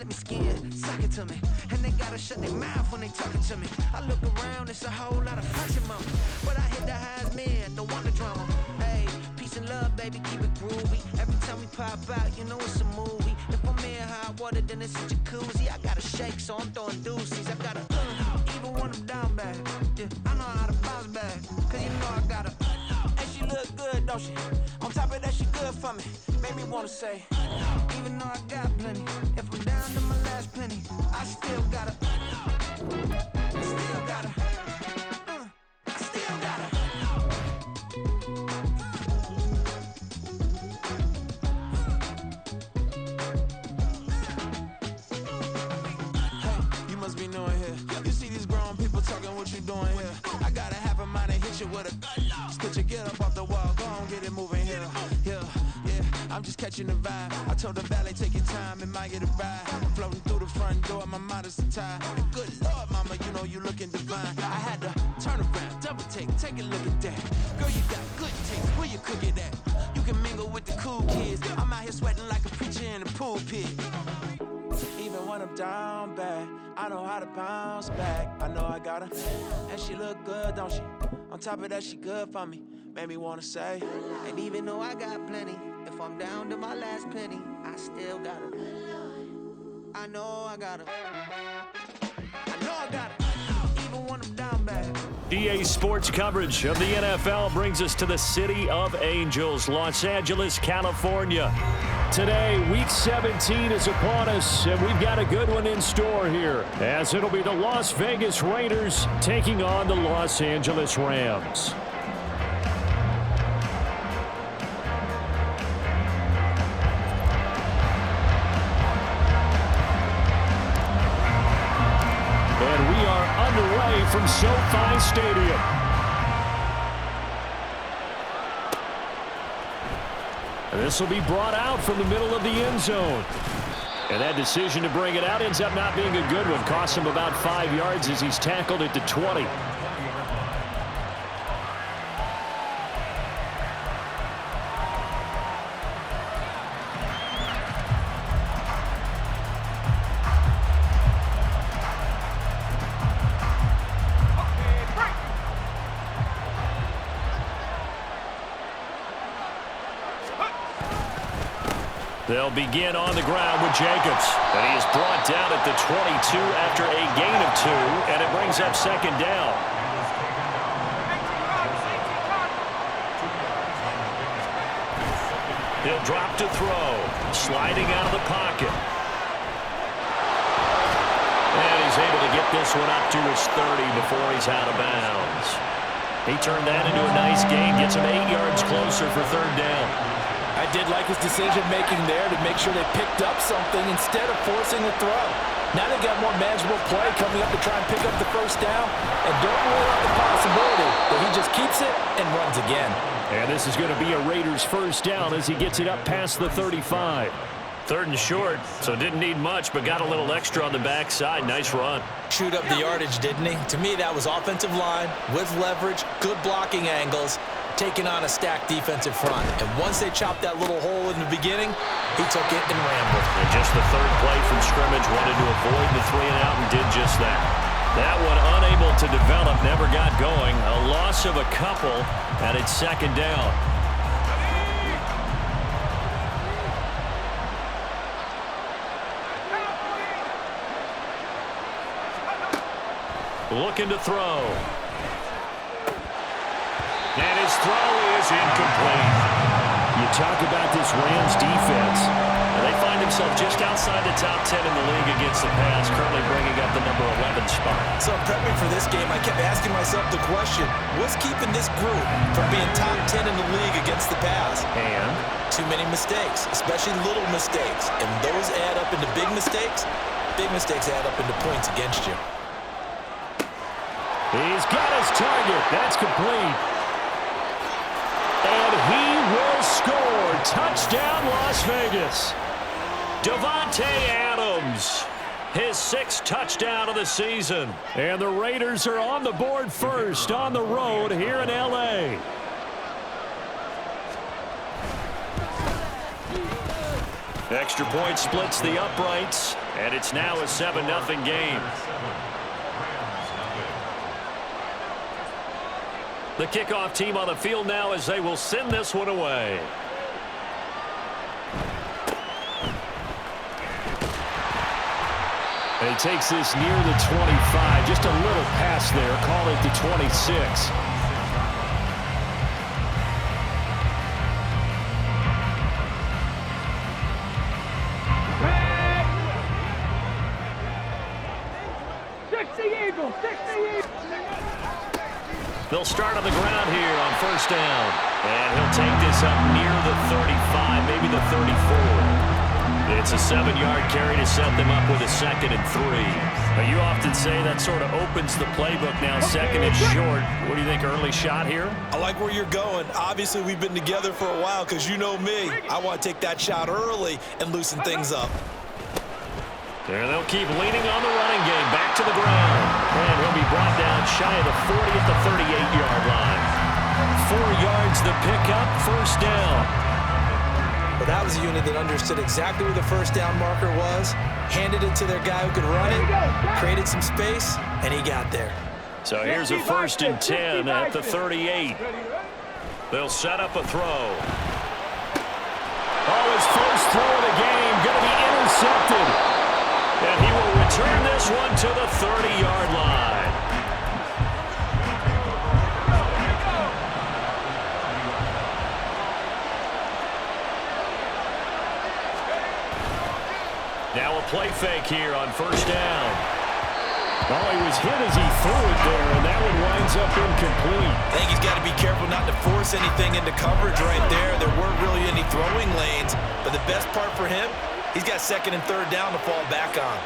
flip me skin, suck it to me. And they gotta shut their mouth when they talking to me. I look around, it's a whole lot of pressure, mama. But I hit the highest man, don't want the drama. Hey, peace and love, baby, keep it groovy. Every time we pop out, you know it's a movie. If I'm in hot water, then it's a jacuzzi. I gotta shake, so I'm throwing deuces. I gotta, even when I'm down bad. Yeah, I know how to bounce back, cause you know I gotta. And she look good, don't she? On top of that, she good for me. Made me wanna say, even though I got plenty, if I'm down to my last penny, I still gotta, I still gotta, I still gotta. Hey, you must be knowing here. You see these grown people talking, what you doing here? I gotta have a mind to hit you with a just put your get up off the wall, go on, get it moving here. Yeah, I'm just catching the vibe. I told the valet, take your time, it might get a ride. Floating through the front door, my mind is tied. Good Lord, mama, you know you looking divine. I had to turn around, double take a look at that. Girl, you got good taste, where you cook it at? You can mingle with the cool kids. I'm out here sweating like a preacher in a pool pit. Even when I'm down bad, I know how to bounce back. I know I got her, and she look good, don't she? On top of that, she good for me. Made me wanna say, and even though I got plenty, if I'm down to my last penny, I still got her. I know I got her. I know I got her. Even when I'm down bad. EA Sports coverage of the NFL brings us to the City of Angels, Los Angeles, California. Today, Week 17 is upon us, and we've got a good one in store here, as it'll be the Las Vegas Raiders taking on the Los Angeles Rams. And we are underway from SoFi Stadium. And this will be brought out from the middle of the end zone. And that decision to bring it out ends up not being a good one. Costs him about 5 yards as he's tackled at the 20. They'll begin on the ground with Jacobs. And he is brought down at the 22 after a gain of 2, and it brings up second down. He'll drop to throw, sliding out of the pocket. And he's able to get this one up to his 30 before he's out of bounds. He turned that into a nice gain, gets him 8 yards closer for third down. I did like his decision-making there to make sure they picked up something instead of forcing the throw. Now they got more manageable play coming up to try and pick up the first down, and don't rule out the possibility that he just keeps it and runs again. And this is going to be a Raiders first down as he gets it up past the 35. Third and short, so didn't need much, but got a little extra on the backside. Nice run. Chewed up the yardage, didn't he? To me, that was offensive line with leverage, good blocking angles, taking on a stacked defensive front. And once they chopped that little hole in the beginning, he took it and rambled. And just the third play from scrimmage, wanted to avoid the 3-and-out and did just that. That one unable to develop, never got going. A loss of a couple, and it's second down. Looking to throw. And his throw is incomplete. You talk about this Rams defense. They find themselves just outside the top 10 in the league against the pass, currently bringing up the number 11 spot. So prepping for this game, I kept asking myself the question, what's keeping this group from being top 10 in the league against the pass? And? Too many mistakes, especially little mistakes. And those add up into big mistakes. Big mistakes add up into points against you. He's got his target. That's complete. And he will score. Touchdown, Las Vegas. Davante Adams, his 6th touchdown of the season. And the Raiders are on the board first on the road here in Extra point splits the uprights, and it's now a 7-0 game. The kickoff team on the field now as they will send this one away. And he takes this near the 25. Just a little pass there. Call it the 26. They'll start on the ground here on first down. And he'll take this up near the 35, maybe the 34. It's a 7-yard carry to set them up with a 2nd and 3. Now, you often say that sort of opens the playbook now, 2nd and short. What do you think, early shot here? I like where you're going. Obviously, we've been together for a while because you know me. I want to take that shot early and loosen things up. There they'll keep leaning on the running game. Back to the ground. And he'll be brought down shy of the 40 at the 38-yard line. 4 yards the pickup, first down. Well, that was a unit that understood exactly where the first down marker was, handed it to their guy who could run it, created some space, and he got there. So here's a 1st and 10 at the 38. They'll set up a throw. Oh, his first throw of the game going to be intercepted. And he will return this one to the 30-yard line. Now a play fake here on first down. Oh, he was hit as he threw it there, and that one winds up incomplete. I think he's got to be careful not to force anything into coverage right there. There weren't really any throwing lanes, but the best part for him, he's got 2nd and 3rd down to fall back on.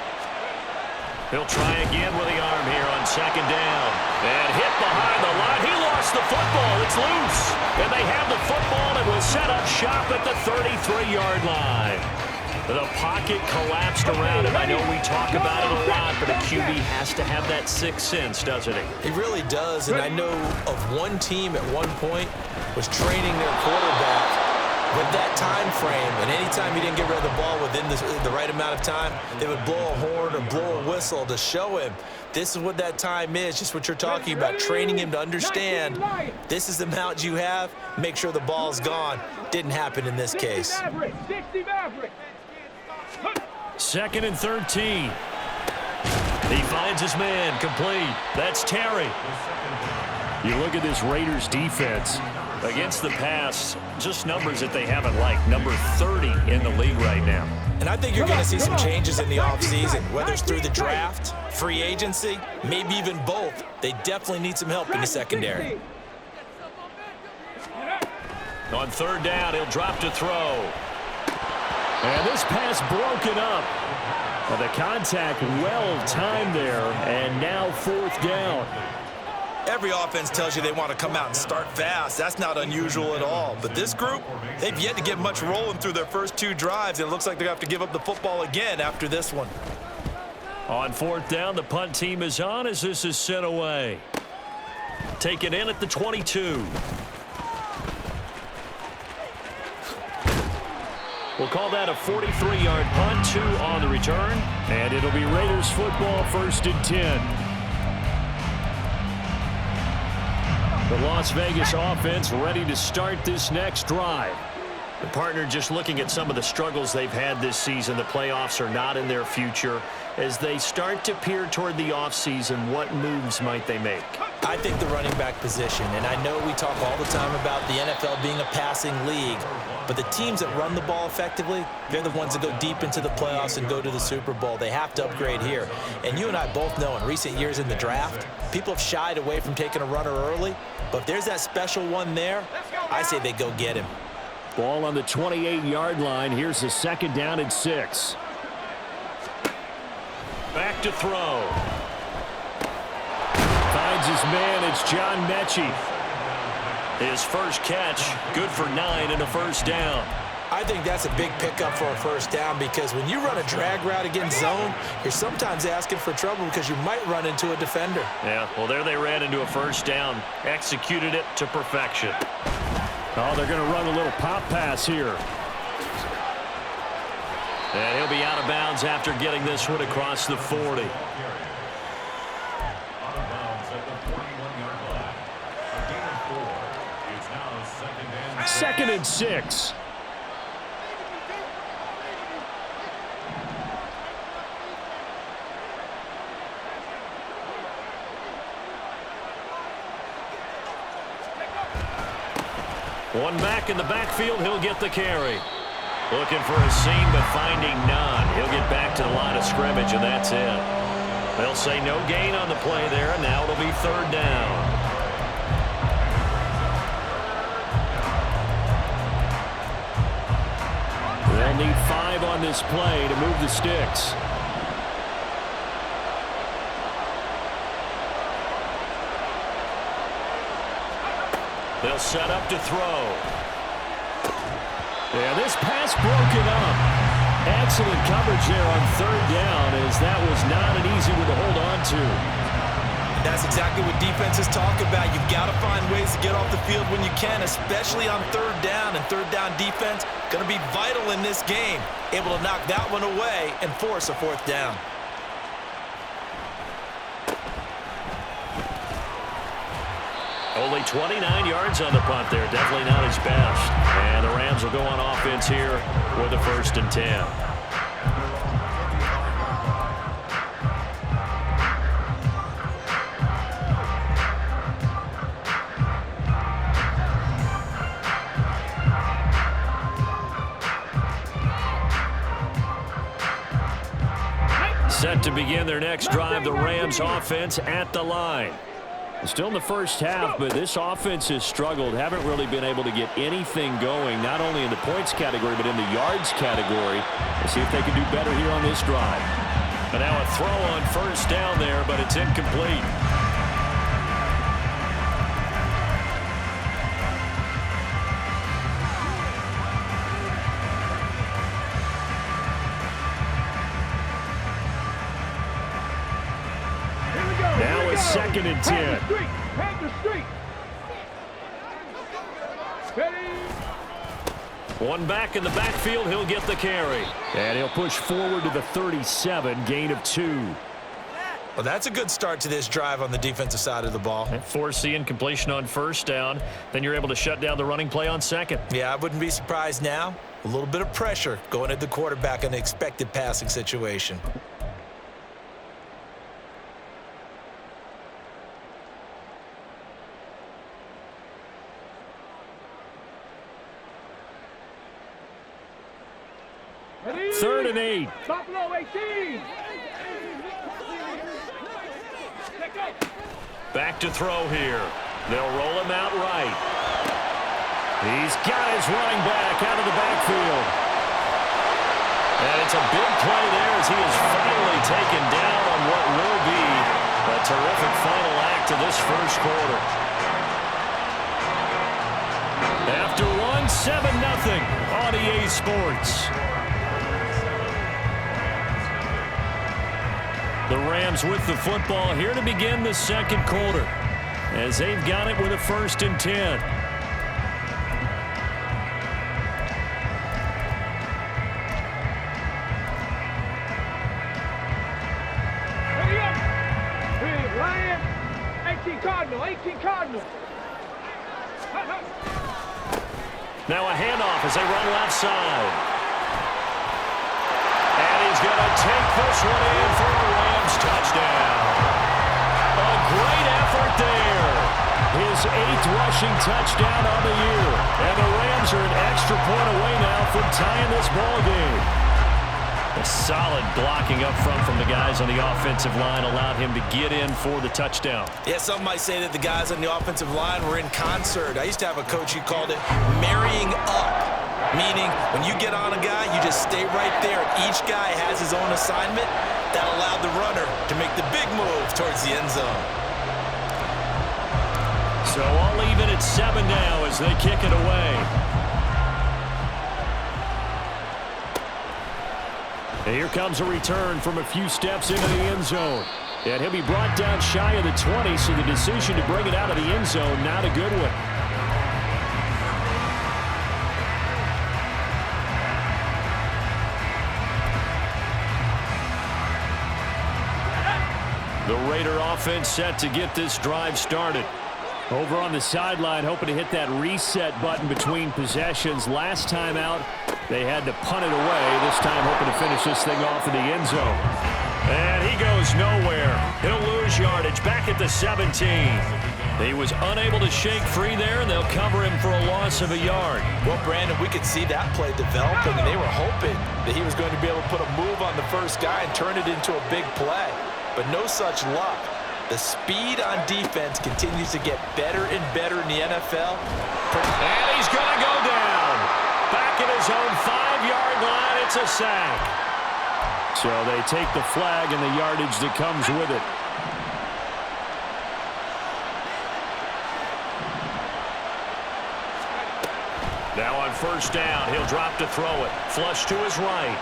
He'll try again with the arm here on 2nd down. And hit behind the line. He lost the football. It's loose. And they have the football and will set up shop at the 33-yard line. The pocket collapsed around him. I know we talk about it a lot, but a QB has to have that sixth sense, doesn't he? He really does, and I know of one team at one point was training their quarterback with that time frame, and anytime he didn't get rid of the ball within the right amount of time, they would blow a horn or blow a whistle to show him this is what that time is, just what you're talking about, training him to understand this is the amount you have, make sure the ball's gone. Didn't happen in this case. 2nd and 13. He finds his man, complete. That's Terry. You look at this Raiders defense against the pass, just numbers that they haven't liked. Number 30 in the league right now. And I think you're going to see some changes in the offseason, whether it's through the draft, free agency, maybe even both. They definitely need some help in the secondary. On 3rd down, he'll drop to throw. And this pass broken up. Well, the contact well timed there, and now 4th down. Every offense tells you they want to come out and start fast. That's not unusual at all. But this group, they've yet to get much rolling through their first 2 drives. It looks like they're going to have to give up the football again after this one. On 4th down, the punt team is on as this is sent away. Taken in at the 22. We'll call that a 43-yard punt, 2 on the return, and it'll be Raiders football, 1st and 10. The Las Vegas offense ready to start this next drive. The partner just looking at some of the struggles they've had this season. The playoffs are not in their future. As they start to peer toward the offseason, what moves might they make? I think the running back position, and I know we talk all the time about the NFL being a passing league, but the teams that run the ball effectively, they're the ones that go deep into the playoffs and go to the Super Bowl. They have to upgrade here. And you and I both know in recent years in the draft, people have shied away from taking a runner early, but if there's that special one there, I say they go get him. Ball on the 28-yard line. Here's the 2nd down and 6. Back to throw. Finds his man. It's John Mechie. His first catch, good for 9 and a 1st down. I think that's a big pickup for a 1st down because when you run a drag route against zone, you're sometimes asking for trouble because you might run into a defender. Yeah, well, there they ran into a 1st down. Executed it to perfection. Oh, they're going to run a little pop pass here. And he'll be out of bounds after getting this one across the 40. Second and 6. One back in the backfield, he'll get the carry. Looking for a seam, but finding none. He'll get back to the line of scrimmage, and that's it. They'll say no gain on the play there, and now it'll be third down. They'll need 5 on this play to move the sticks. They'll set up to throw. Yeah, this pass broken up. Excellent coverage there on third down, as that was not an easy one to hold on to. That's exactly what defenses talk about. You've got to find ways to get off the field when you can, especially on third down. And third down defense going to be vital in this game. Able to knock that one away and force a fourth down. Only 29 yards on the punt there. Definitely not his best. And the Rams will go on offense here with a 1st and 10. Set to begin their next drive, the Rams offense at the line. Still in the first half, but this offense has struggled. Haven't really been able to get anything going, not only in the points category, but in the yards category. We'll see if they can do better here on this drive. And now a throw on first down there, but it's incomplete. Now it's 2nd and 10. One back in the backfield, he'll get the carry. And he'll push forward to the 37, gain of 2. Well, that's a good start to this drive on the defensive side of the ball. And force the incompletion on first down. Then you're able to shut down the running play on second. Yeah, I wouldn't be surprised now. A little bit of pressure going at the quarterback in an expected passing situation. Third and 8. Buffalo 18. Back to throw here. They'll roll him out right. He's got his running back out of the backfield. And it's a big play there as he is finally taken down on what will be a terrific final act of this first quarter. After one, 7-0 on EA Sports. The Rams with the football here to begin the second quarter, as they've got it with a 1st and 10. Ready up. Hey, Ryan. 18 Cardinal. 18 Cardinal. Now a handoff as they run left side. And he's going to take this one in for a Rams touchdown. A great effort there. His 8th rushing touchdown on the year. And the Rams are an extra point away now from tying this ball game. A solid blocking up front from the guys on the offensive line allowed him to get in for the touchdown. Yeah, some might say that the guys on the offensive line were in concert. I used to have a coach who called it marrying up, meaning when you get on a guy, you just stay right there. Each guy has his own assignment. That allowed the runner to make the big move towards the end zone. So all even at 7 now as they kick it away. And here comes a return from a few steps into the end zone. And he'll be brought down shy of the 20, so the decision to bring it out of the end zone, not a good one. The Raider offense set to get this drive started. Over on the sideline, hoping to hit that reset button between possessions. Last time out, they had to punt it away. This time hoping to finish this thing off in the end zone. And he goes nowhere. He'll lose yardage back at the 17. He was unable to shake free there, and they'll cover him for a loss of a yard. Well, Brandon, we could see that play developing, and they were hoping that he was going to be able to put a move on the first guy and turn it into a big play. But no such luck. The speed on defense continues to get better and better in the NFL. And he's going to go down. Back at his own 5-yard line, it's a sack. So they take the flag and the yardage that comes with it. Now on first down, he'll drop to throw it. Flush to his right.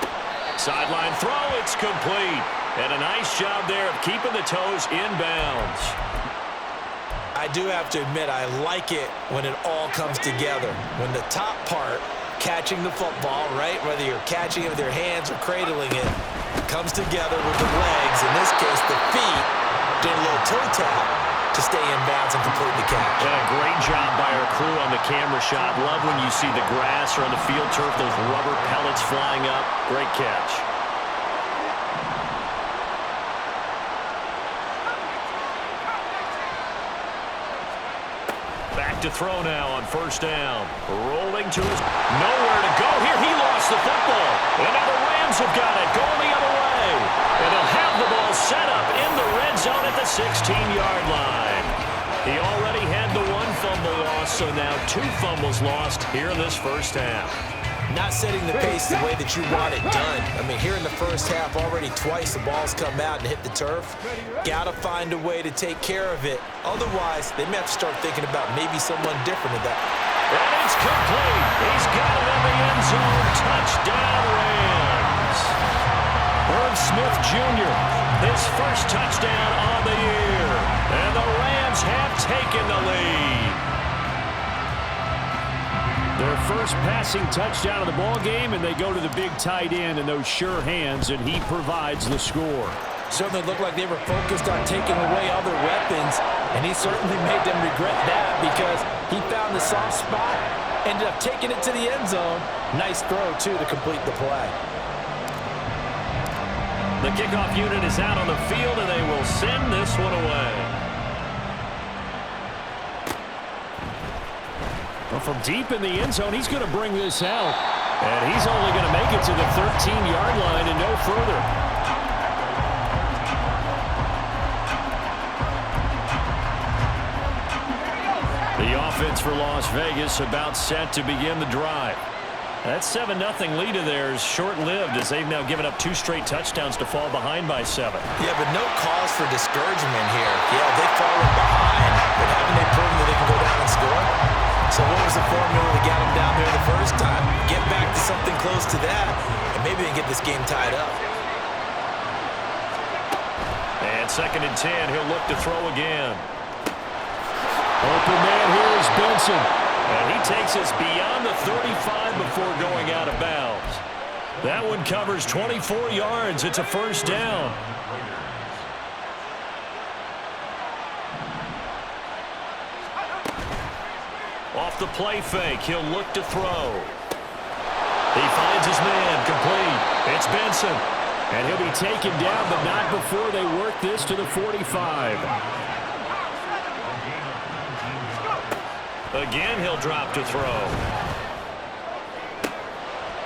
Sideline throw, it's complete. And a nice job there of keeping the toes inbounds. I do have to admit, I like it when it all comes together. When the top part, catching the football, right, whether you're catching it with your hands or cradling it, comes together with the legs, in this case the feet, doing a little toe tap to stay in bounds and complete the catch. And a great job by our crew on the camera shot. Love when you see the grass or on the field turf, those rubber pellets flying up. Great catch. Back to throw now on first down. Rolling to his... Nowhere to go here. He lost the football. And now the Rams have got it. Going the other way. And they'll have the ball set up in the red zone at the 16-yard line. He already had the 1 fumble loss, so now 2 fumbles lost here in this first half. Not setting the pace the way that you want it done. I mean, here in the first half, already twice the ball's come out and hit the turf. Got to find a way to take care of it. Otherwise, they may have to start thinking about maybe someone different at that. And it's complete. He's got it in the end zone. Touchdown, Rams. Herb Smith Jr., his first touchdown on the year. And the Rams have taken the lead. Their first passing touchdown of the ball game, and they go to the big tight end and those sure hands, and he provides the score. Certainly looked like they were focused on taking away other weapons, and he certainly made them regret that because he found the soft spot, ended up taking it to the end zone. Nice throw, too, to complete the play. The kickoff unit is out on the field, and they will send this one away. Well, from deep in the end zone, he's going to bring this out. And he's only going to make it to the 13-yard line and no further. The offense for Las Vegas about set to begin the drive. That 7-0 lead of theirs short-lived as they've now given up 2 straight touchdowns to fall behind by 7. Yeah, but no cause for discouragement here. Yeah, they've fallen behind, but haven't they proven that they can go down and score? So what was the formula that got them down there the first time? Get back to something close to that, and maybe they get this game tied up. And 2nd and 10, he'll look to throw again. Open man here is Benson. And he takes us beyond the 35 before going out of bounds. That one covers 24 yards. It's a first down. Off the play fake, he'll look to throw. He finds his man, complete. It's Benson. And he'll be taken down, but not before they work this to the 45. Again, he'll drop to throw.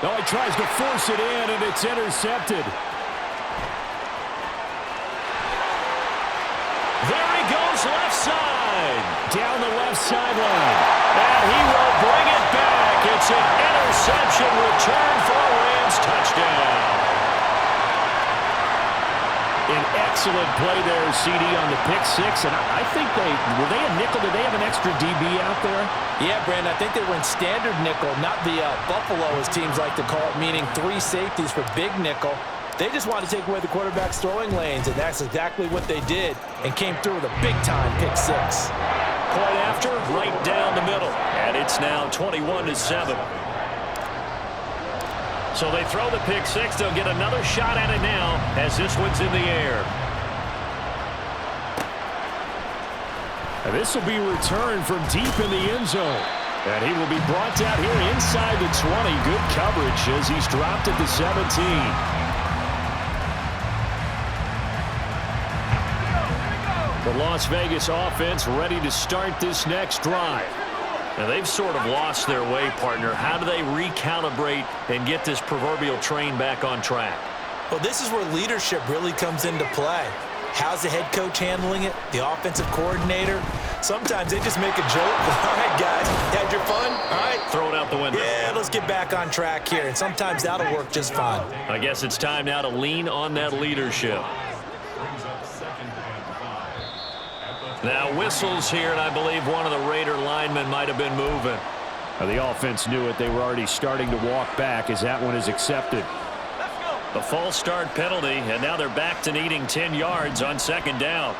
Oh, he tries to force it in, and it's intercepted. There he goes, left side. Down the left sideline. And he will bring it back. It's an interception return for a Rams touchdown. An excellent play there, CD, on the pick 6. And I think were they a nickel? Did they have an extra DB out there? Yeah, Brandon, I think they were in standard nickel, not the Buffalo, as teams like to call it, meaning 3 safeties for big nickel. They just wanted to take away the quarterback's throwing lanes, and that's exactly what they did, and came through with a big-time pick 6. Point after, right down the middle. And it's now 21-7. So they throw the pick 6. They'll get another shot at it now as this one's in the air. And this will be returned from deep in the end zone. And he will be brought down here inside the 20. Good coverage as he's dropped at the 17. The Las Vegas offense ready to start this next drive. Now they've sort of lost their way, partner. How do they recalibrate and get this proverbial train back on track? Well, this is where leadership really comes into play. How's the head coach handling it? The offensive coordinator? Sometimes they just make a joke. All right, guys, had your fun? All right. Throw it out the window. Yeah, let's get back on track here. And sometimes that'll work just fine. I guess it's time now to lean on that leadership. Now whistles here, and I believe one of the Raider linemen might have been moving. Now, the offense knew it. They were already starting to walk back as that one is accepted. A false start penalty, and now they're back to needing 10 yards on second down.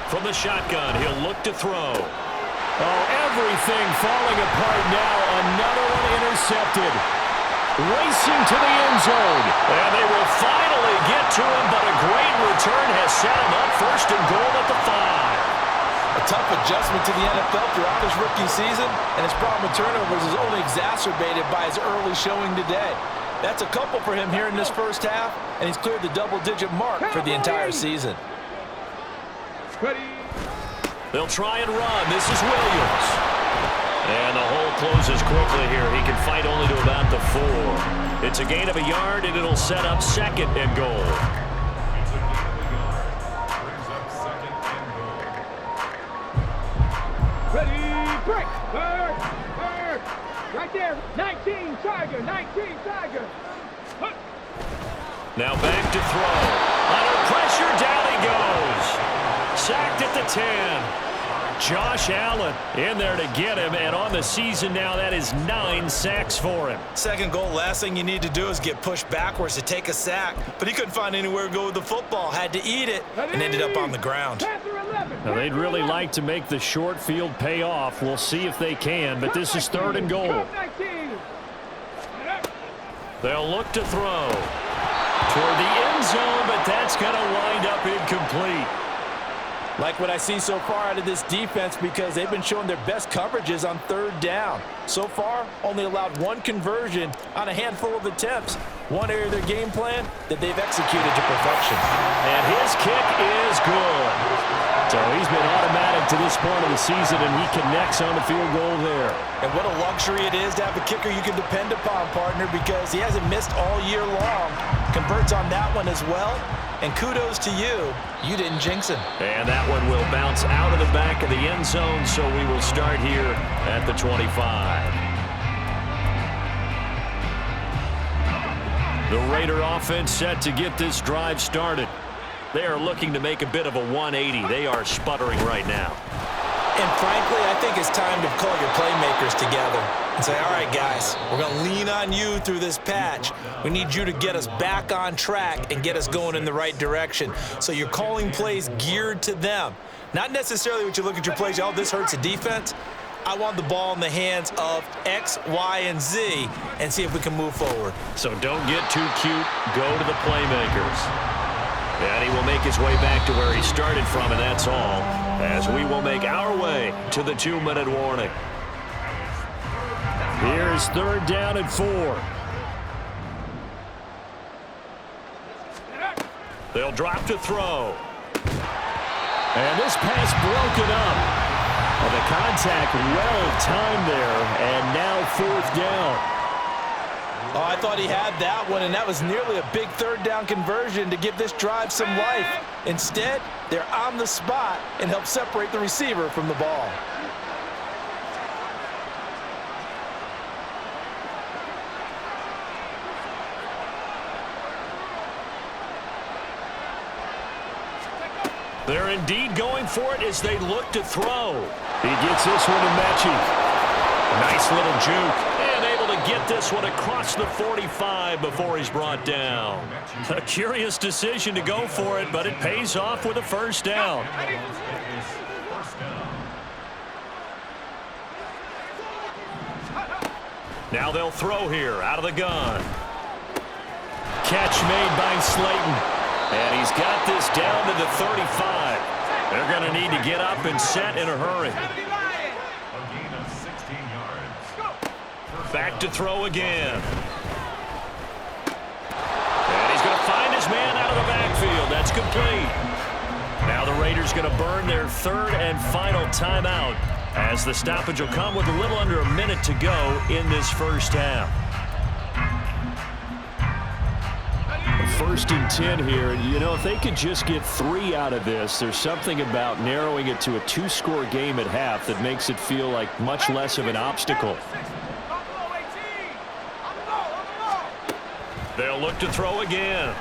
From the shotgun, he'll look to throw. Oh, everything falling apart now. Another one intercepted. Racing to the end zone. And they will finally get to him, but a great return has set him up first and goal at the 5. A tough adjustment to the NFL throughout his rookie season, and his problem with turnovers is only exacerbated by his early showing today. That's a couple for him here in this first half, and he's cleared the double-digit mark for the entire season. They'll try and run. This is Williams. And the hole closes quickly here. He can fight only to about the 4. It's a gain of a yard, and it'll set up second and goal. Ready, break. Bird. Right there. 19, Tiger. 19, Tiger. Hup. Now back to throw. Under pressure, down he goes. Sacked at the 10. Josh Allen in there to get him, and on the season now, that is 9 sacks for him. Second goal, last thing you need to do is get pushed backwards to take a sack, but he couldn't find anywhere to go with the football, had to eat it, and ended up on the ground. Now, they'd really like to make the short field pay off. We'll see if they can, but this is third and goal. They'll look to throw toward the end zone, but that's going to wind up incomplete. Like what I see so far out of this defense, because they've been showing their best coverages on third down. So far, only allowed one conversion on a handful of attempts. One area of their game plan that they've executed to perfection. And his kick is good. So he's been automatic to this point of the season, and he connects on the field goal there. And what a luxury it is to have a kicker you can depend upon, partner, because he hasn't missed all year long. Converts on that one as well. And kudos to you. You didn't jinx him. And that one will bounce out of the back of the end zone, so we will start here at the 25. The Raider offense set to get this drive started. They are looking to make a bit of a 180. They are sputtering right now. And frankly, I think it's time to call your playmakers together and say, all right, guys, we're going to lean on you through this patch. We need you to get us back on track and get us going in the right direction. So you're calling plays geared to them. Not necessarily what you look at your plays, oh, this hurts the defense. I want the ball in the hands of X, Y, and Z and see if we can move forward. So don't get too cute. Go to the playmakers. And he will make his way back to where he started from, and that's all, as we will make our way to the 2-minute warning. Here's third down and 4. They'll drop to throw. And this pass broken up. Well, the contact well timed there, and now fourth down. Oh, I thought he had that one, and that was nearly a big third down conversion to give this drive some life. Instead, they're on the spot and help separate the receiver from the ball. They're indeed going for it as they look to throw. He gets this one to Mechie. Nice little juke. And able to get this one across the 45 before he's brought down. A curious decision to go for it, but it pays off with a first down. Now they'll throw here out of the gun. Catch made by Slayton. And he's got this down to the 35. They're going to need to get up and set in a hurry. Back to throw again. And he's going to find his man out of the backfield. That's complete. Now the Raiders going to burn their third and final timeout as the stoppage will come with a little under a minute to go in this first half. 1st and 10 here. You know, if they could just get 3 out of this, there's something about narrowing it to a 2-score game at half that makes it feel like much less of an obstacle. They'll look to throw again.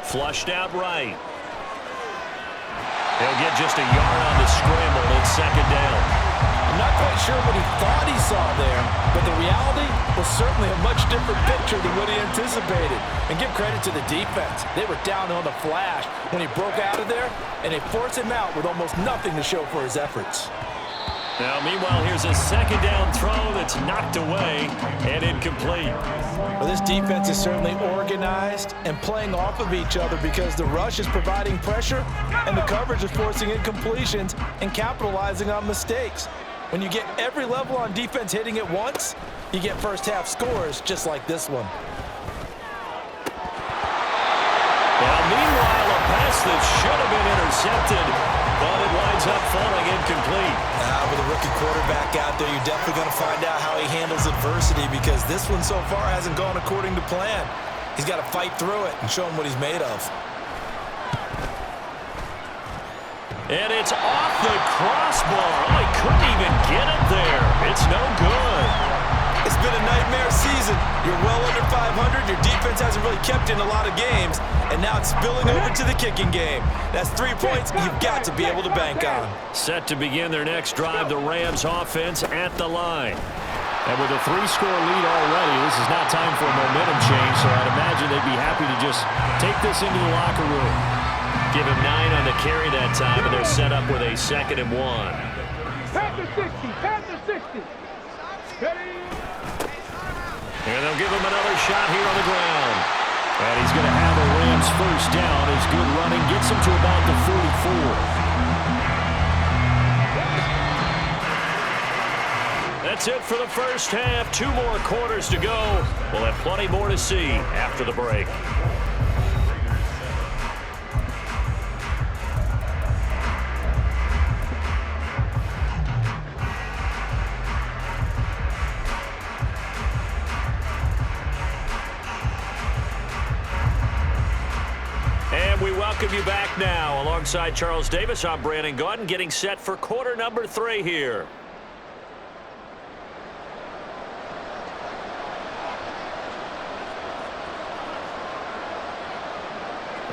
Flushed out right. He'll get just a yard on the scramble and 2nd down. I'm not quite sure what he thought he saw there, but the reality was certainly a much different picture than what he anticipated. And give credit to the defense. They were down on the flash when he broke out of there, and they forced him out with almost nothing to show for his efforts. Now, meanwhile, here's a 2nd down throw that's knocked away and incomplete. Well, this defense is certainly organized and playing off of each other because the rush is providing pressure and the coverage is forcing incompletions and capitalizing on mistakes. When you get every level on defense hitting at once, you get first-half scores just like this one. Now, meanwhile, a pass that should have been intercepted, but it winds up falling incomplete. With a rookie quarterback out there, you're definitely going to find out how he handles adversity because this one so far hasn't gone according to plan. He's got to fight through it and show him what he's made of. And it's off the crossbar. Oh, he couldn't even get it there. It's no good. It's been a nightmare season. You're well under 500. Your defense hasn't really kept in a lot of games. And now it's spilling over to the kicking game. That's 3 points you've got to be able to bank on. Set to begin their next drive, the Rams offense at the line. And with a 3-score lead already, this is not time for a momentum change, so I'd imagine they'd be happy to just take this into the locker room. Give him 9 on the carry that time, and they're set up with a 2nd and 1. Panther 60, Panther 60. Ready? And they'll give him another shot here on the ground. And he's going to have a Rams first down. His good running gets him to about the 44. That's it for the first half. 2 more quarters to go. We'll have plenty more to see after the break. We welcome you back now. Alongside Charles Davis, I'm Brandon Gaudin, getting set for quarter number 3 here.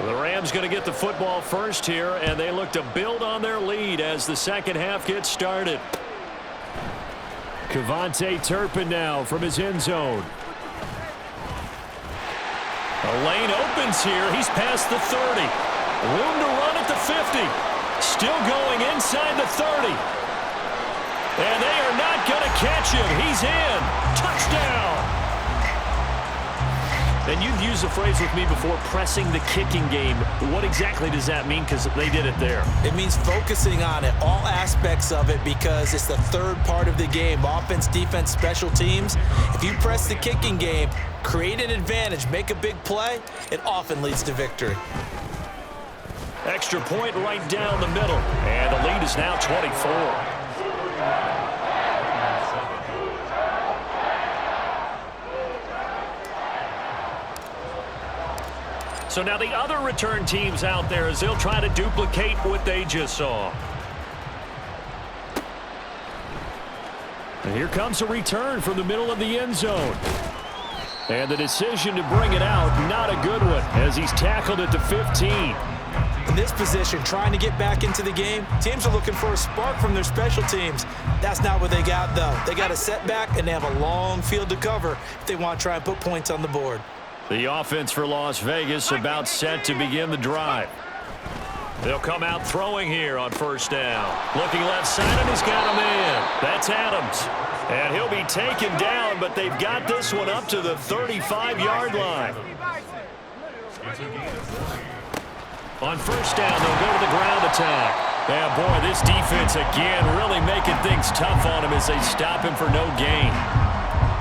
The Rams going to get the football first here, and they look to build on their lead as the second half gets started. Kevontae Turpin now from his end zone. The lane opens here. He's past the 30. Room to run at the 50. Still going inside the 30. And they are not going to catch him. He's in. Touchdown. And you've used the phrase with me before, pressing the kicking game. What exactly does that mean? Because they did it there. It means focusing on it, all aspects of it, because it's the third part of the game. Offense, defense, special teams. If you press the kicking game, create an advantage, make a big play, it often leads to victory. Extra point right down the middle. And the lead is now 24. So now the other return teams out there as they'll try to duplicate what they just saw. And here comes a return from the middle of the end zone. And the decision to bring it out, not a good one, as he's tackled at the 15. In this position, trying to get back into the game, teams are looking for a spark from their special teams. That's not what they got, though. They got a setback, and they have a long field to cover if they want to try and put points on the board. The offense for Las Vegas about set to begin the drive. They'll come out throwing here on first down. Looking left side, and he's got him in. That's Adams. And he'll be taken down, but they've got this one up to the 35-yard line. On first down, they'll go to the ground attack. Yeah, boy, this defense again really making things tough on him as they stop him for no gain.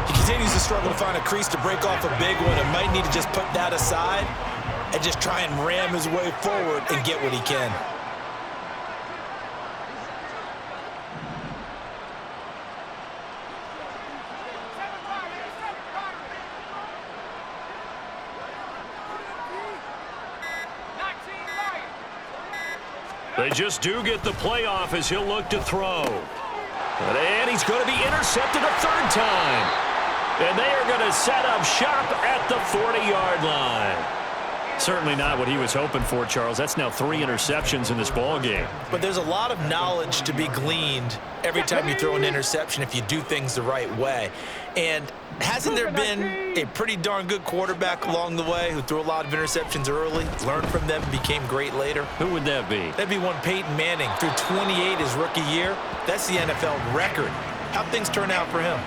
He continues to struggle to find a crease to break off a big one and might need to just put that aside and just try and ram his way forward and get what he can. They just do get the playoff as he'll look to throw. And he's going to be intercepted a third time. And they are going to set up shop at the 40-yard line. Certainly not what he was hoping for, Charles. That's now 3 interceptions in this ball game. But there's a lot of knowledge to be gleaned every time you throw an interception if you do things the right way. And hasn't there been a pretty darn good quarterback along the way who threw a lot of interceptions early, learned from them, became great later? Who would that be? That'd be one Peyton Manning. Threw 28 his rookie year. That's the NFL record. How'd things turn out for him?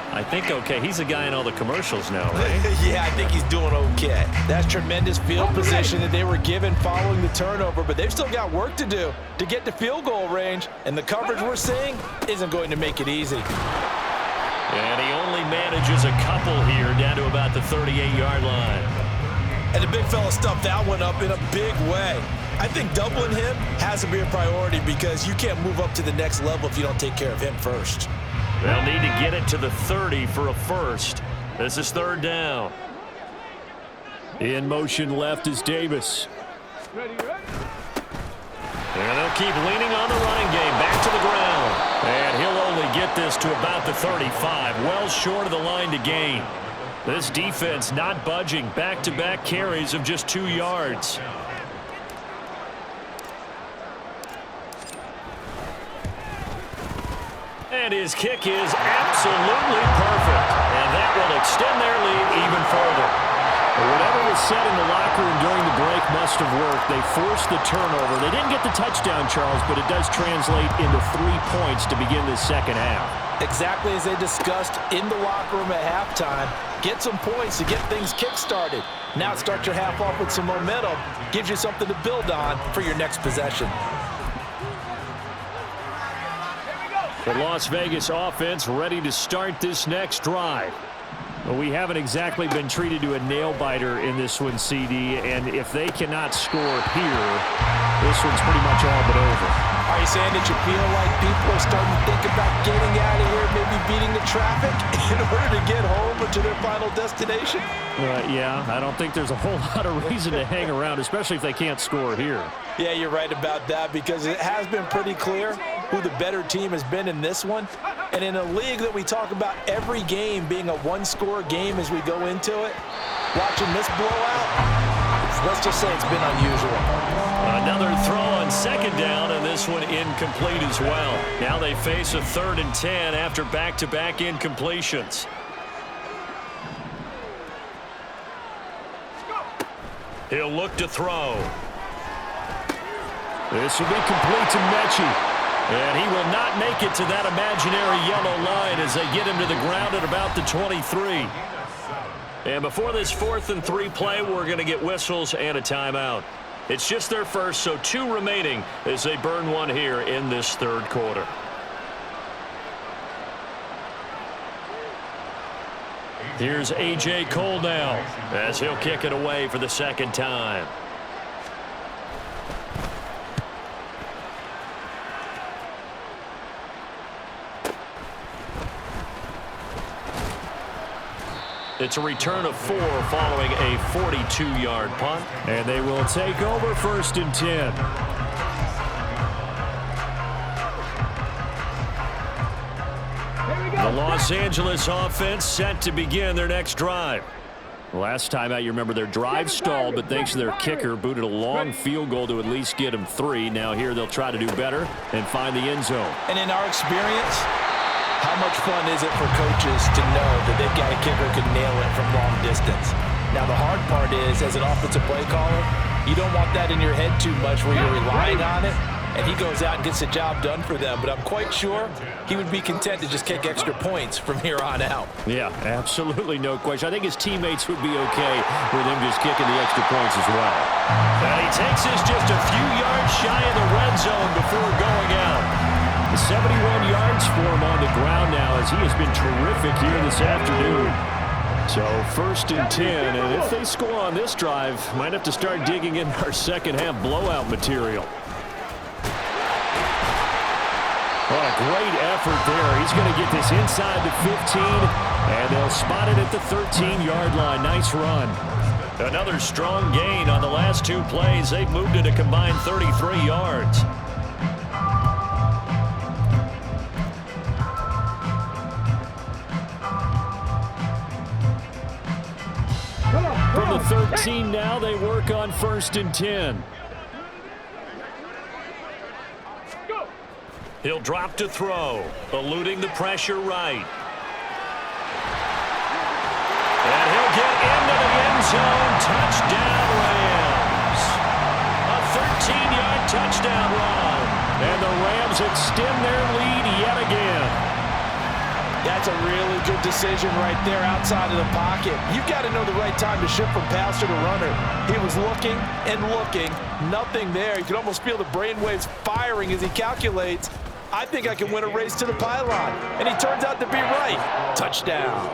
I think okay. He's the guy in all the commercials now, right? Yeah, I think he's doing okay. That's tremendous field position that they were given following the turnover, but they've still got work to do to get to field goal range, and the coverage we're seeing isn't going to make it easy. And he only manages a couple here down to about the 38-yard line. And the big fella stuffed that one up in a big way. I think doubling him has to be a priority because you can't move up to the next level if you don't take care of him first. They'll need to get it to the 30 for a first. This is third down. In motion left is Davis. And they'll keep leaning on the running game. Back to the ground. And he'll only get this to about the 35. Well short of the line to gain. This defense not budging. Back-to-back carries of just 2 yards. And his kick is absolutely perfect. And that will extend their lead even further. Whatever was said in the locker room during the break must have worked. They forced the turnover. They didn't get the touchdown, Charles, but it does translate into 3 points to begin the second half. Exactly as they discussed in the locker room at halftime. Get some points to get things kick-started. Now start your half off with some momentum. Gives you something to build on for your next possession. The Las Vegas offense ready to start this next drive. But we haven't exactly been treated to a nail-biter in this one, CD, and if they cannot score here, this one's pretty much all but over. Are you saying that you feel like people are starting to think about getting out of here, maybe beating the traffic in order to get home or to their final destination? Yeah, I don't think there's a whole lot of reason to hang around, especially if they can't score here. Yeah, you're right about that because it has been pretty clear who the better team has been in this one. And in a league that we talk about every game being a one-score game as we go into it, watching this blowout, let's just say it's been unusual. Another throw on second down, and this one incomplete as well. Now they face a 3rd and 10 after back-to-back incompletions. He'll look to throw. This will be complete to Mechie. And he will not make it to that imaginary yellow line as they get him to the ground at about the 23. And before this 4th and 3 play, we're going to get whistles and a timeout. It's just their first, so 2 remaining as they burn one here in this 3rd quarter. Here's A.J. Cole now as he'll kick it away for the 2nd time. It's a return of 4 following a 42-yard punt. And they will take over 1st and 10. The Los Angeles offense set to begin their next drive. Last time out, you remember their drive stalled, but thanks to their kicker, booted a long field goal to at least get them 3. Now here they'll try to do better and find the end zone. And in our experience, how much fun is it for coaches to know that they've got a kicker who can nail it from long distance? Now, the hard part is, as an offensive play caller, you don't want that in your head too much where you're relying on it and he goes out and gets the job done for them. But I'm quite sure he would be content to just kick extra points from here on out. Yeah, absolutely no question. I think his teammates would be okay with him just kicking the extra points as well. And he takes this just a few yards shy of the red zone before going out. 71 yards for him on the ground now as he has been terrific here this afternoon. So 1st and 10, and if they score on this drive, might have to start digging in our second half blowout material. What a great effort there. He's going to get this inside the 15, and they'll spot it at the 13-yard line. Nice run. Another strong gain on the last 2 plays. They've moved it a combined 33 yards. From the 13 now, they work on 1st and 10. He'll drop to throw, eluding the pressure right. And he'll get into the end zone. Touchdown, Rams. A 13-yard touchdown run. And the Rams extend their lead yet again. That's a really good decision right there outside of the pocket. You've got to know the right time to shift from passer to runner. He was looking and looking. Nothing there. You can almost feel the brainwaves firing as he calculates, I think I can win a race to the pylon. And he turns out to be right. Touchdown.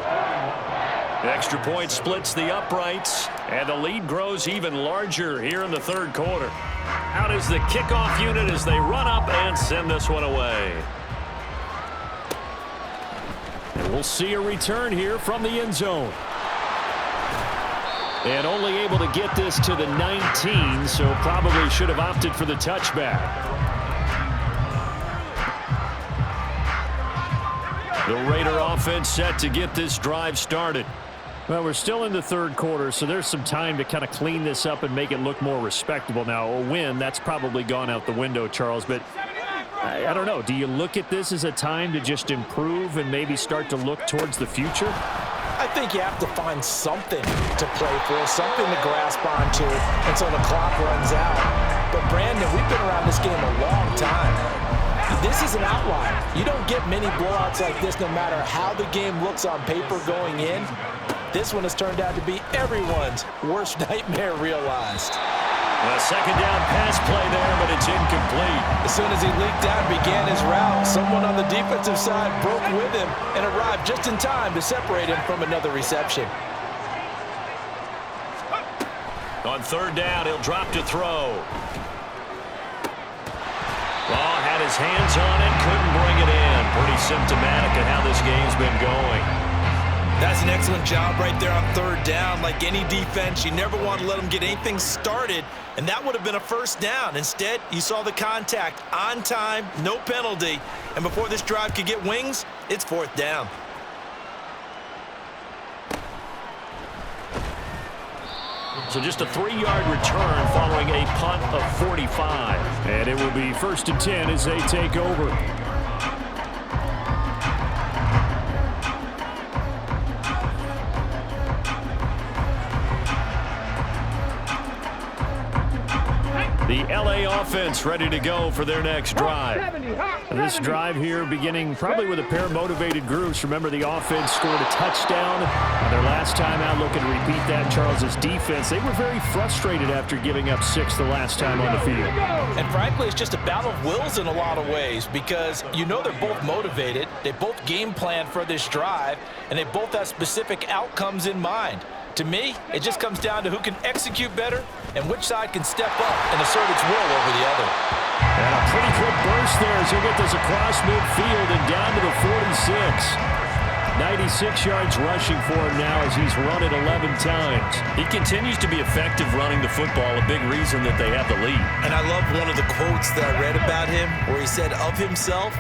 Extra point splits the uprights, and the lead grows even larger here in the 3rd quarter. Out is the kickoff unit as they run up and send this one away. And we'll see a return here from the end zone. And only able to get this to the 19, so probably should have opted for the touchback. The Raider offense set to get this drive started. Well, we're still in the 3rd quarter, so there's some time to kind of clean this up and make it look more respectable. Now, a win, that's probably gone out the window, Charles, but I don't know. Do you look at this as a time to just improve and maybe start to look towards the future? I think you have to find something to play for, something to grasp onto until the clock runs out. But, Brandon, we've been around this game a long time. This is an outlier. You don't get many blowouts like this no matter how the game looks on paper going in. This one has turned out to be everyone's worst nightmare realized. A 2nd down pass play there, but it's incomplete. As soon as he leaked out and began his route, someone on the defensive side broke with him and arrived just in time to separate him from another reception. On 3rd down, he'll drop to throw. Ball had his hands on it, couldn't bring it in. Pretty symptomatic of how this game's been going. That's an excellent job right there on 3rd down. Like any defense, you never want to let them get anything started, and that would have been a 1st down. Instead, you saw the contact on time, no penalty, and before this drive could get wings, it's 4th down. So just a 3-yard return following a punt of 45. And it will be 1st and 10 as they take over. The LA offense ready to go for their next drive. This drive here beginning probably with a pair of motivated groups. Remember, the offense scored a touchdown their last time out. Looking to repeat that. Charles's defense, they were very frustrated after giving up 6 the last time on the field. And frankly, it's just a battle of wills in a lot of ways because you know they're both motivated. They both game plan for this drive, and they both have specific outcomes in mind. To me, it just comes down to who can execute better and which side can step up and assert its will over the other. And a pretty quick burst there as he'll get this across midfield and down to the 46. 96 yards rushing for him now as he's run it 11 times. He continues to be effective running the football, a big reason that they have the lead. And I love one of the quotes that I read about him where he said of himself,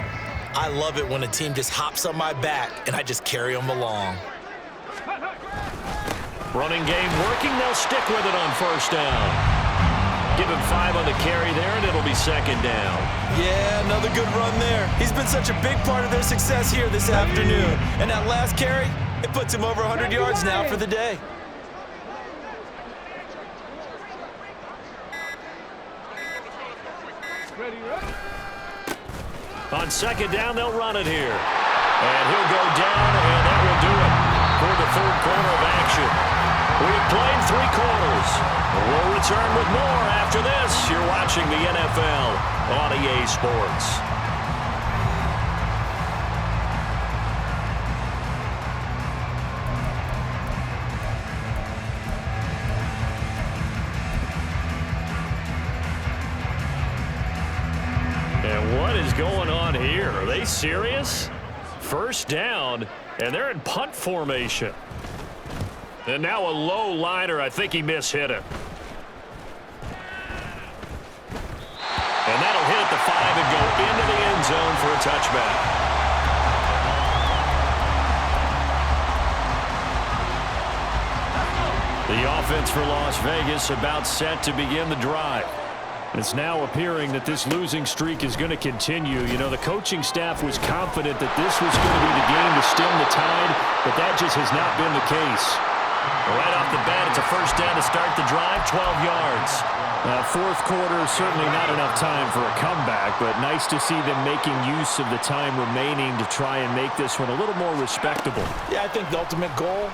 "I love it when a team just hops on my back and I just carry them along." Running game working. They'll stick with it on 1st down. Give him 5 on the carry there, and it'll be 2nd down. Yeah, another good run there. He's been such a big part of their success here this afternoon. And that last carry, it puts him over 100 yards now for the day. Ready, ready. On second down, they'll run it here. And he'll go down, and that will do it for the third quarter of action. We've played 3 quarters. We'll return with more after this. You're watching the NFL on EA Sports. And what is going on here? Are they serious? First down, and they're in punt formation. And now a low liner. I think he mishit it. And that'll hit at the 5 and go into the end zone for a touchback. The offense for Las Vegas about set to begin the drive. It's now appearing that this losing streak is going to continue. You know, the coaching staff was confident that this was going to be the game to stem the tide, but that just has not been the case. Right off the bat, it's a first down to start the drive, 12 yards. Fourth quarter, certainly not enough time for a comeback, but nice to see them making use of the time remaining to try and make this one a little more respectable. Yeah, I think the ultimate goal,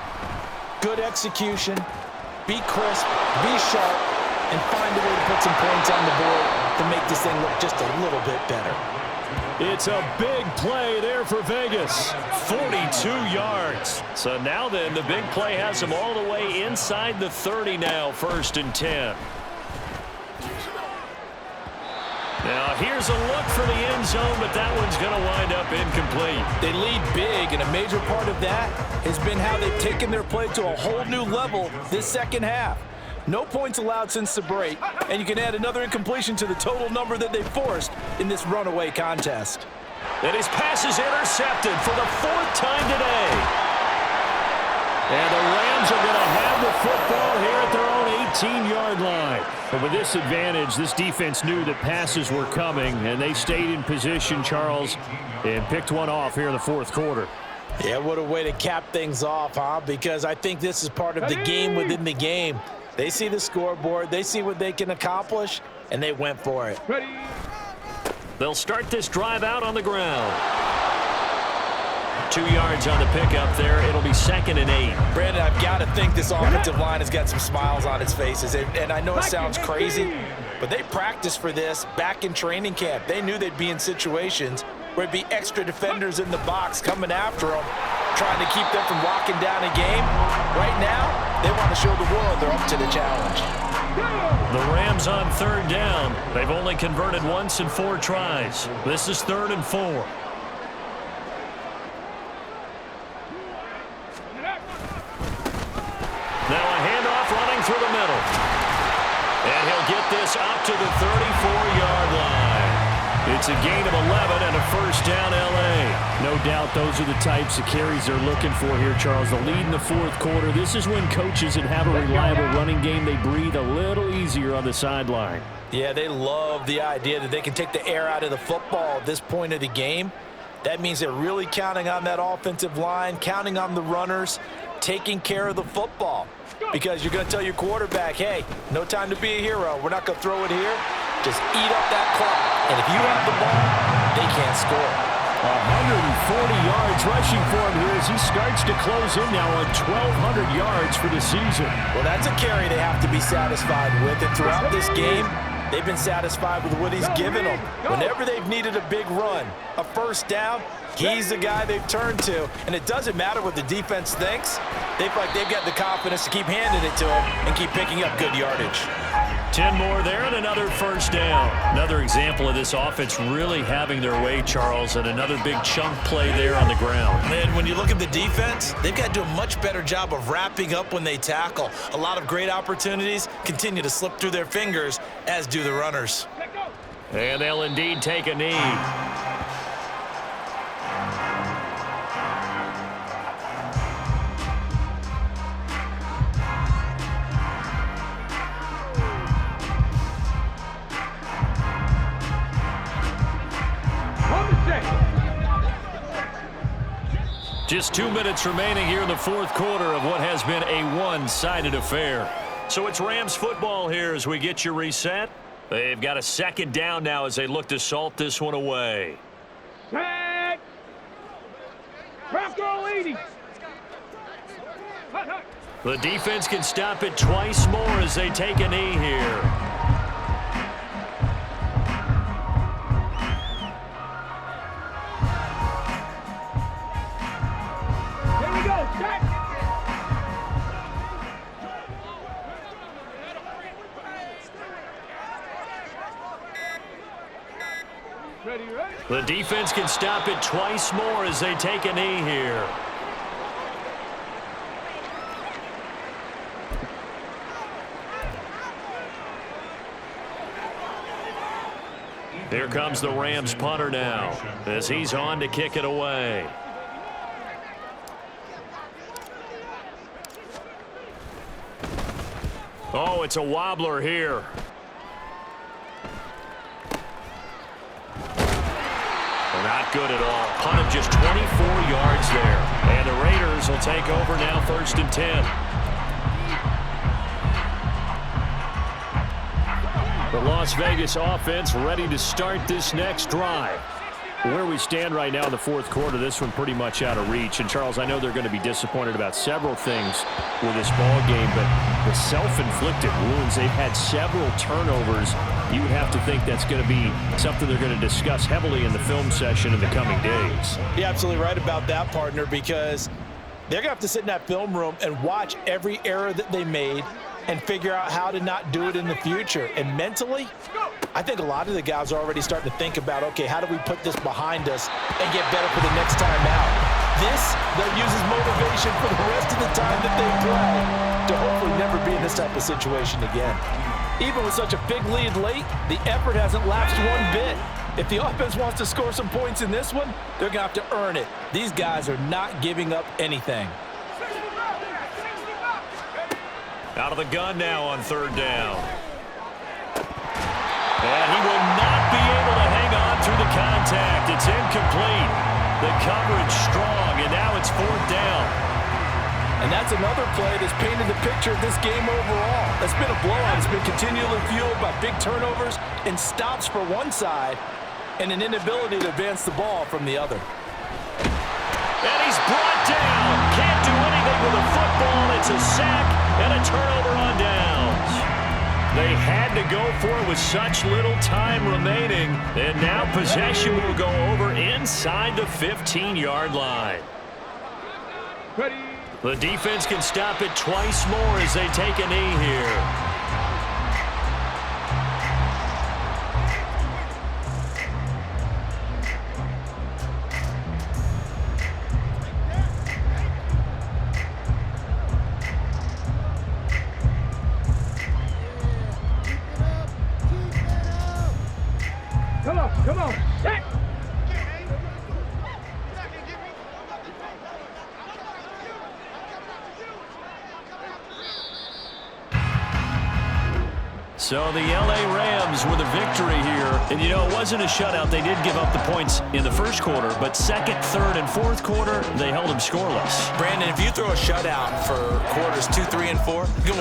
good execution, be crisp, be sharp, and find a way to put some points on the board to make this thing look just a little bit better. It's a big play there for Vegas. 42 yards. So now then, the big play has them all the way inside the 30 now, 1st and 10. Now, here's a look for the end zone, but that one's going to wind up incomplete. They lead big, and a major part of that has been how they've taken their play to a whole new level this second half. No points allowed since the break, and you can add another incompletion to the total number that they forced in this runaway contest. And his pass is intercepted for the 4th time today. And the Rams are going to have the football here at their own 18-yard line. But with this advantage, this defense knew that passes were coming, and they stayed in position, Charles, and picked one off here in the 4th quarter. Yeah, what a way to cap things off, huh? Because I think this is part of the game within the game. They see the scoreboard, they see what they can accomplish, and they went for it. Ready. They'll start this drive out on the ground. 2 yards on the pickup there. It'll be 2nd and 8. Brandon, I've got to think this offensive line has got some smiles on its faces. And I know it sounds crazy, but they practiced for this back in training camp. They knew they'd be in situations where it'd be extra defenders in the box coming after them, trying to keep them from locking down a game. Right now, they want to show the world they're up to the challenge. The Rams on 3rd down. They've only converted once in 4 tries. This is 3rd and 4. Now a handoff running through the middle. And he'll get this up to the 34-yard line. It's a gain of 11 and a first down, L.A. No doubt those are the types of carries they're looking for here, Charles. The lead in the 4th quarter. This is when coaches that have a reliable running game, they breathe a little easier on the sideline. Yeah, they love the idea that they can take the air out of the football at this point of the game. That means they're really counting on that offensive line, counting on the runners, taking care of the football. Because you're going to tell your quarterback, hey, no time to be a hero. We're not going to throw it here. Just eat up that clock. And if you have the ball, they can't score. 140 yards rushing for him here as he starts to close in now on 1,200 yards for the season. Well, that's a carry they have to be satisfied with. And throughout this game, they've been satisfied with what he's given them. Whenever they've needed a big run, a first down, he's the guy they've turned to. And it doesn't matter what the defense thinks. They feel like they've got the confidence to keep handing it to him and keep picking up good yardage. 10 more there and another first down. Another example of this offense really having their way, Charles, and another big chunk play there on the ground. Man, when you look at the defense, they've got to do a much better job of wrapping up when they tackle. A lot of great opportunities continue to slip through their fingers, as do the runners. And they'll indeed take a knee. Just 2 minutes remaining here in the 4th quarter of what has been a one-sided affair. So it's Rams football here as we get you reset. They've got a second down now as they look to salt this one away. Tag. Bronco 80. The defense can stop it twice more as they take a knee here. Here we go. Check. Ready, ready. The defense can stop it twice more as they take a knee here. Here comes the Rams punter now as he's on to kick it away. Oh, it's a wobbler here. Not good at all. Punt of just 24 yards there. And the Raiders will take over now, 1st and 10. The Las Vegas offense ready to start this next drive. Where we stand right now in the 4th quarter, this one pretty much out of reach. And, Charles, I know they're going to be disappointed about several things with this ball game, but the self-inflicted wounds, they've had several turnovers. You would have to think that's going to be something they're going to discuss heavily in the film session in the coming days. You're absolutely right about that, partner, because they're going to have to sit in that film room and watch every error that they made and figure out how to not do it in the future. And mentally, I think a lot of the guys are already starting to think about, okay, how do we put this behind us and get better for the next time out? This, they'll use as motivation for the rest of the time that they play to hopefully never be in this type of situation again. Even with such a big lead late, the effort hasn't lapsed one bit. If the offense wants to score some points in this one, they're going to have to earn it. These guys are not giving up anything. Out of the gun now on 3rd down. And he will not be able to hang on through the contact. It's incomplete. The coverage strong, and now it's 4th down. And that's another play that's painted the picture of this game overall. It's been a blowout. It's been continually fueled by big turnovers and stops for one side and an inability to advance the ball from the other. And he's brought down. Can't do anything with a football. It's a sack and a turnover on downs. They had to go for it with such little time remaining. And now possession will go over inside the 15-yard line. Ready. The defense can stop it twice more as they take a knee here. Come on. Check. So the LA Rams with a victory here. And, you know, it wasn't a shutout. They did give up the points in the 1st quarter, but 2nd, 3rd, and 4th quarter, they held them scoreless. Brandon, if you throw a shutout for quarters 2, 3, and 4, you can